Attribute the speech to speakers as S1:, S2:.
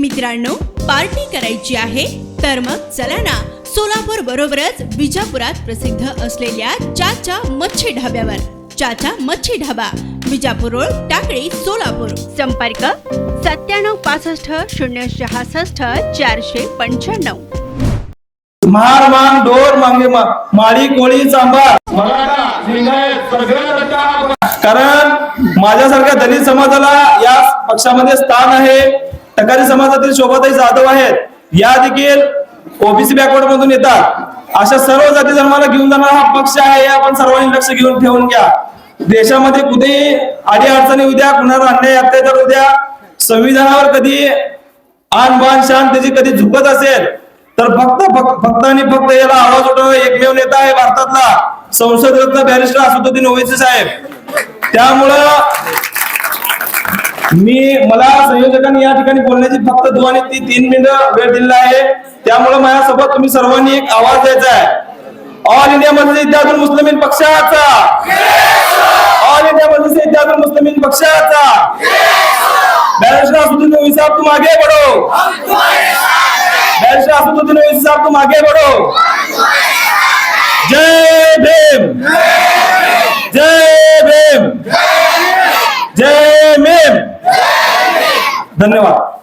S1: मित्रांनो, पार्टी करायची आहे तर मग चला ना, सोलापूर बरोबरच विजापुरात प्रसिद्ध असलेल्या चाचा मच्छी ढाब्यावर. चाचा मच्छी ढाबा, विजापूर रोड, टाकळी, सोलापूर. संपर्क 9765 066 495.
S2: महार मान डोर मागे माळी कोळी चांभार. कारण माझ्यासारख्या दलित समाजाला या पक्षामध्ये स्थान आहे. टकारी समाजातील शोभाताई जाधव आहेत, या देखील ओबीसी बॅकवर्ड मधून येतात. अशा सर्व जाती धर्माला घेऊन जाणारा हा पक्ष आहे. आपण सर्वांनी लक्ष घेऊन ठेवून घ्या. देशामध्ये कुठेही अडीअडचणी उद्या, कुणाला अन्याय अत्याचार उद्या, संविधानावर कधी आन बान शान त्याची कधी झुकत असेल तर फक्त आणि फक्त याला आवाज उठवणारा एकमेव नेता आहे भारतातला संसद रत्न बॅरिस्टर असदुद्दीन ओवैसी साहेब. त्यामुळं मला संयोजकांनी या ठिकाणी बोलण्याची फक्त 2 आणि 3 मिनिटं वेळ दिलेला आहे. त्यामुळे माझ्यासोबत तुम्ही सर्वांनी एक आवाज द्यायचा आहे. ऑल इंडिया मजलिस इत्तेहादुल मुस्लिमीन पक्षाचा, ऑल इंडिया मजलिस इत्तेहादुल मुस्लिमीन पक्षाचा. बॅरिस्टर असदुद्दीन ओवैसी साहब तुम आगे बढ़ो, बॅरिस्टर असदुद्दीन ओवैसी साहब तुम आगे बढ़ो. जय भीम, जय भीम, जय भीम. धन्यवाद.